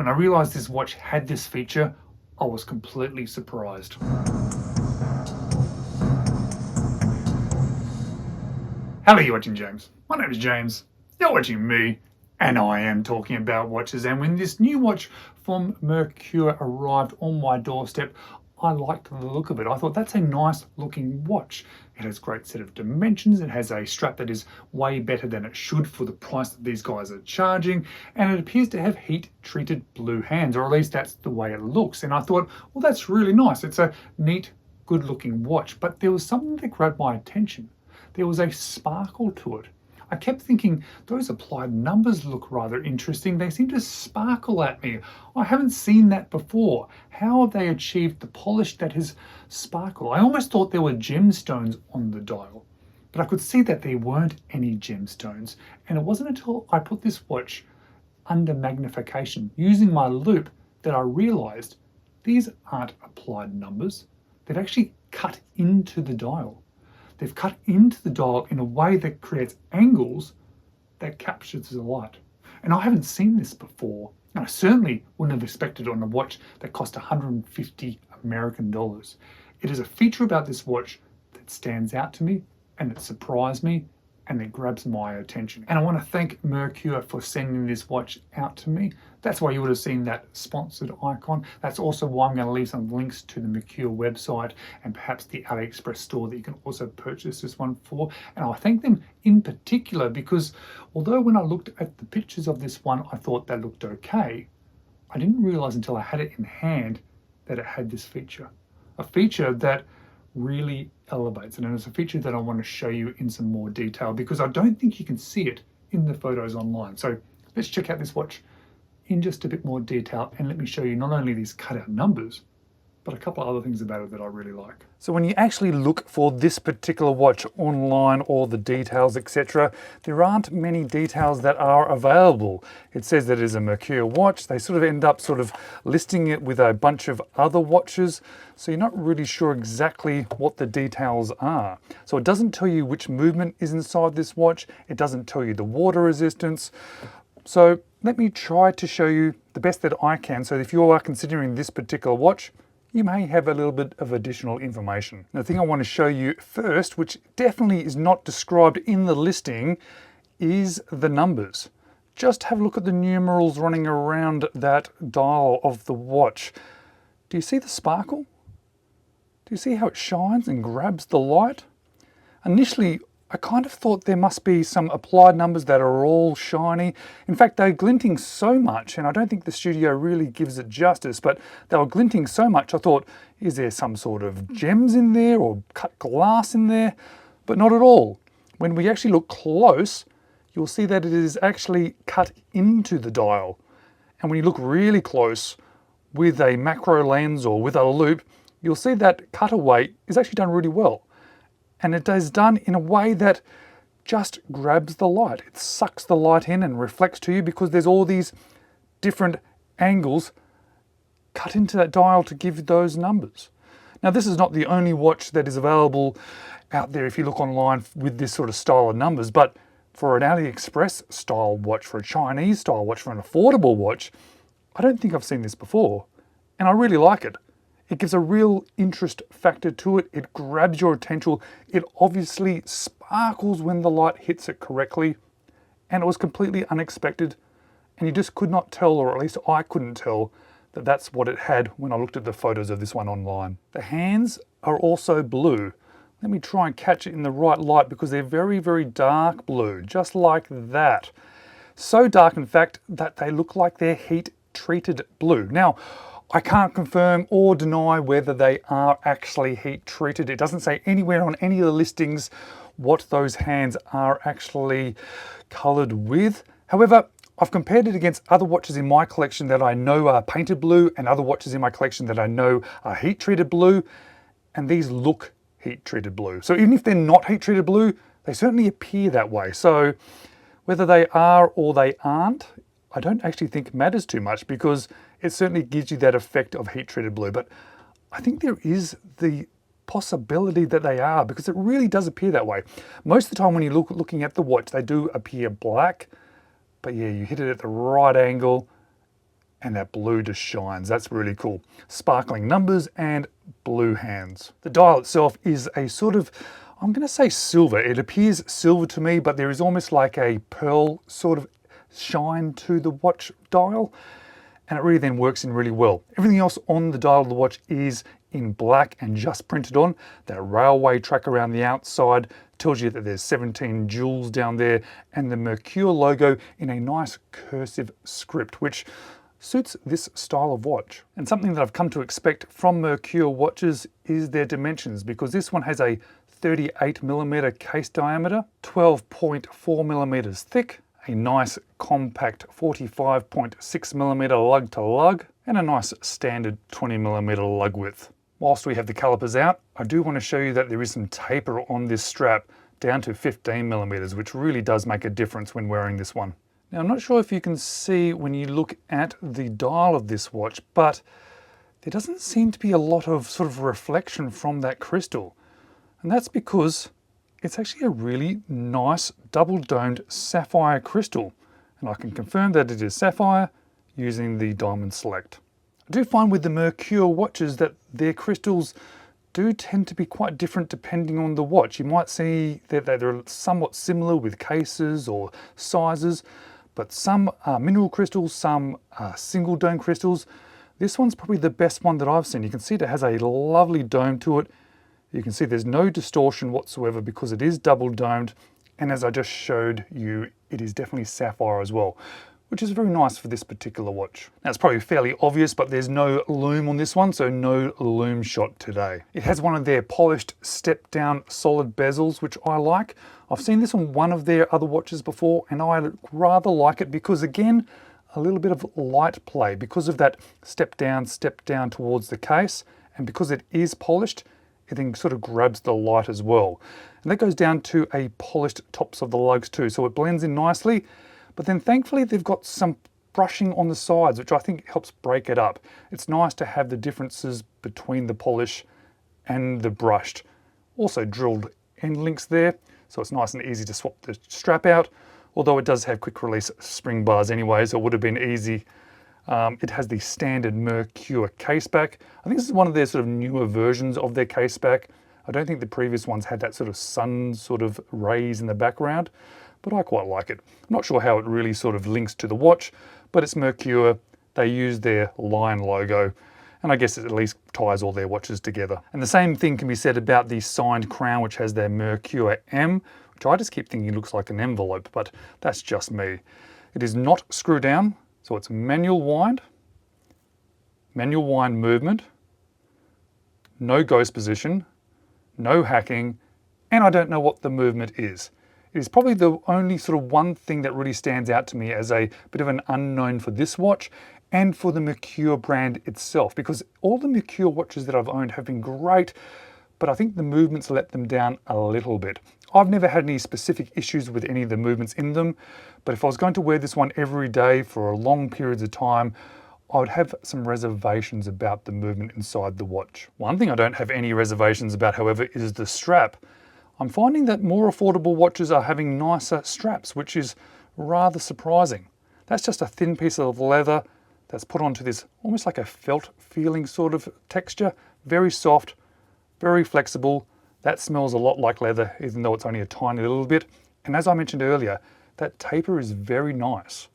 When I realized this watch had this feature, I was completely surprised. Hello, you're watching James. My name is James, you're watching me, and I am talking about watches. And when this new watch from Merkur arrived on my doorstep, I liked the look of it. I thought that's a nice looking watch. It has a great set of dimensions. It has a strap that is way better than it should for the price that these guys are charging. And it appears to have heat treated blue hands, or at least that's the way it looks. And I thought, well, that's really nice. It's a neat, good looking watch. But there was something that grabbed my attention. There was a sparkle to it. I kept thinking, those applied numbers look rather interesting. They seem to sparkle at me. I haven't seen that before. How have they achieved the polish that is sparkle? I almost thought there were gemstones on the dial, but I could see that there weren't any gemstones. And it wasn't until I put this watch under magnification using my loupe that I realized these aren't applied numbers. They've actually cut into the dial. They've cut into the dial in a way that creates angles that captures the light. And I haven't seen this before. And I certainly wouldn't have expected it on a watch that cost 150 American dollars. It is a feature about this watch that stands out to me and that surprised me and that grabs my attention. And I want to thank Merkur for sending this watch out to me. That's why you would have seen that sponsored icon. That's also why I'm going to leave some links to the Merkur website and perhaps the Aliexpress store that you can also purchase this one for. And I thank them in particular because although when I looked at the pictures of this one, I thought they looked okay, I didn't realize until I had it in hand that it had this feature. A feature that really elevates it, and it's a feature that I want to show you in some more detail because I don't think you can see it in the photos online. So let's check out this watch in just a bit more detail and let me show you not only these cutout numbers, but a couple of other things about it that I really like. So when you actually look for this particular watch online, all the details, etc., there aren't many details that are available. It says that it is a Merkur watch. They sort of end up listing it with a bunch of other watches, so you're not really sure exactly what the details are. So it doesn't tell you which movement is inside this watch. It doesn't tell you the water resistance. So let me try to show you the best that I can. So if you are considering this particular watch, you may have a little bit of additional information. Now, the thing I want to show you first, which definitely is not described in the listing, is the numbers. Just have a look at the numerals running around that dial of the watch. Do you see the sparkle? Do you see how it shines and grabs the light? Initially, I kind of thought there must be some applied numbers that are all shiny. In fact, they're glinting so much, and I don't think the studio really gives it justice, but they were glinting so much, I thought, is there some sort of gems in there or cut glass in there? But not at all. When we actually look close, you'll see that it is actually cut into the dial. And when you look really close with a macro lens or with a loupe, you'll see that cutaway is actually done really well. And it is done in a way that just grabs the light. It sucks the light in and reflects to you because there's all these different angles cut into that dial to give you those numbers. Now, this is not the only watch that is available out there if you look online with this sort of style of numbers, but for an Aliexpress style watch, for a Chinese style watch, for an affordable watch, I don't think I've seen this before, and I really like it. It gives a real interest factor to it. It grabs your attention. It obviously sparkles when the light hits it correctly. And it was completely unexpected. And you just could not tell, or at least I couldn't tell, that that's what it had when I looked at the photos of this one online. The hands are also blue. Let me try and catch it in the right light because they're very, very dark blue, just like that. So dark, in fact, that they look like they're heat-treated blue. Now, I can't confirm or deny whether they are actually heat treated. It doesn't say anywhere on any of the listings what those hands are actually colored with. However, I've compared it against other watches in my collection that I know are painted blue and other watches in my collection that I know are heat treated blue, and these look heat treated blue. So even if they're not heat treated blue, they certainly appear that way. So whether they are or they aren't, I don't actually think matters too much because it certainly gives you that effect of heat-treated blue. But I think there is the possibility that they are because it really does appear that way. Most of the time when you're looking at the watch, they do appear black. But yeah, you hit it at the right angle And that blue just shines. That's really cool. Sparkling numbers and blue hands. The dial itself is a sort of, I'm going to say silver. It appears silver to me, but there is almost like a pearl sort of shine to the watch dial. And it really then works in really well. Everything else on the dial of the watch is in black and just printed on. That railway track around the outside tells you that there's 17 jewels down there, and the Merkur logo in a nice cursive script, which suits this style of watch. And something that I've come to expect from Merkur watches is their dimensions, because this one has a 38mm case diameter, 12.4mm thick, a nice compact 45.6mm lug to lug, and a nice standard 20mm lug width. Whilst we have the calipers out, I do want to show you that there is some taper on this strap down to 15mm, which really does make a difference when wearing this one. Now, I'm not sure if you can see when you look at the dial of this watch, but there doesn't seem to be a lot of sort of reflection from that crystal. And that's because it's actually a really nice double-domed sapphire crystal. And I can confirm that it is sapphire using the Diamond Select. I do find with the Merkur watches that their crystals do tend to be quite different depending on the watch. You might see that they're somewhat similar with cases or sizes, but some are mineral crystals, some are single dome crystals. This one's probably the best one that I've seen. You can see it has a lovely dome to it. You can see there's no distortion whatsoever because it is double domed. And as I just showed you, it is definitely sapphire as well, which is very nice for this particular watch. Now, it's probably fairly obvious, but there's no lume on this one, so no lume shot today. It has one of their polished step down solid bezels, which I like. I've seen this on one of their other watches before, and I rather like it because, again, a little bit of light play because of that step down towards the case, and because it is polished, it then sort of grabs the light as well. And that goes down to a polished tops of the lugs too, so it blends in nicely. But then thankfully they've got some brushing on the sides, which I think helps break it up. It's nice to have the differences between the polish and the brushed. Also drilled end links there, so it's nice and easy to swap the strap out, although it does have quick release spring bars anyway, so it would have been easy. It has the standard Merkur case back. I think this is one of their sort of newer versions of their case back. I don't think the previous ones had that sort of sun sort of rays in the background, but I quite like it. I'm not sure how it really sort of links to the watch, but it's Merkur. They use their lion logo, and I guess it at least ties all their watches together. And the same thing can be said about the signed crown, which has their Merkur M, which I just keep thinking looks like an envelope, but that's just me. It is not screw down, so it's manual wind movement, no ghost position, no hacking, and I don't know what the movement is. It is probably the only sort of one thing that really stands out to me as a bit of an unknown for this watch and for the Merkur brand itself, because all the Merkur watches that I've owned have been great, but I think the movements let them down a little bit. I've never had any specific issues with any of the movements in them, but if I was going to wear this one every day for long periods of time, I would have some reservations about the movement inside the watch. One thing I don't have any reservations about, however, is the strap. I'm finding that more affordable watches are having nicer straps, which is rather surprising. That's just a thin piece of leather that's put onto this almost like a felt feeling sort of texture. Very soft, very flexible. That smells a lot like leather, even though it's only a tiny little bit. And as I mentioned earlier, that taper is very nice.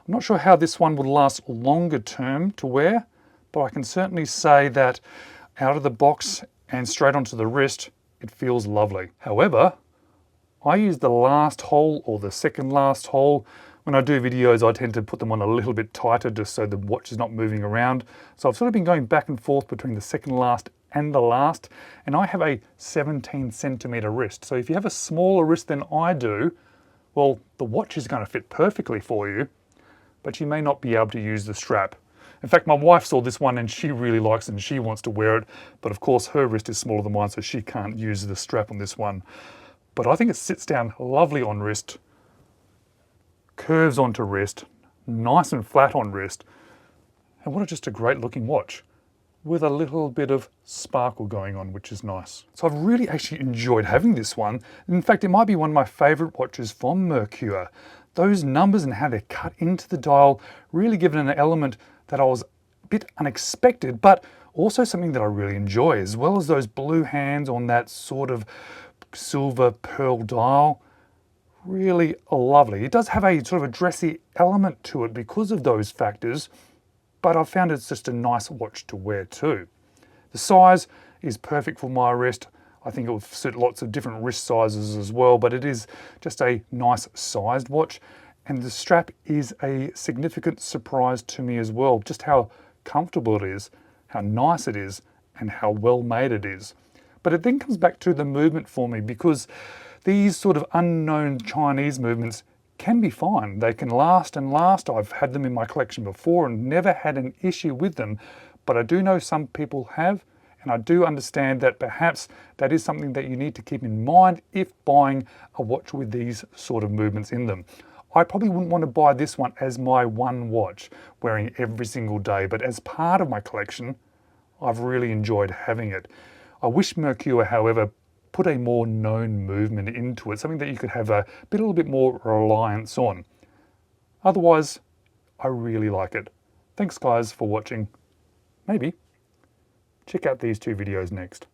I'm not sure how this one would last longer term to wear, but I can certainly say that out of the box and straight onto the wrist, it feels lovely. However, I use the last hole or the second last hole. When I do videos, I tend to put them on a little bit tighter just so the watch is not moving around. So I've sort of been going back and forth between the second last and the last, and I have a 17cm wrist. So if you have a smaller wrist than I do, well, the watch is going to fit perfectly for you, but you may not be able to use the strap. In fact, my wife saw this one and she really likes it and she wants to wear it, but of course her wrist is smaller than mine, so she can't use the strap on this one. But I think it sits down lovely on wrist, curves onto wrist, nice and flat on wrist, and what just a great looking watch with a little bit of sparkle going on, which is nice. So I've really actually enjoyed having this one. In fact, it might be one of my favorite watches from Merkur. Those numbers and how they're cut into the dial really give it an element that I was a bit unexpected, but also something that I really enjoy, as well as those blue hands on that sort of silver pearl dial. Really lovely. It does have a sort of a dressy element to it because of those factors, but I found it's just a nice watch to wear too. The size is perfect for my wrist. I think it will suit lots of different wrist sizes as well, but it is just a nice sized watch. And the strap is a significant surprise to me as well, just how comfortable it is, how nice it is, and how well made it is. But it then comes back to the movement for me, because these sort of unknown Chinese movements can be fine. They can last and last. I've had them in my collection before and never had an issue with them, but I do know some people have, and I do understand that perhaps that is something that you need to keep in mind if buying a watch with these sort of movements in them. I probably wouldn't want to buy this one as my one watch wearing every single day, but as part of my collection, I've really enjoyed having it. I wish Merkur, however, put a more known movement into it, something that you could have a little bit more reliance on. Otherwise, I really like it. Thanks guys for watching. Maybe check out these two videos next.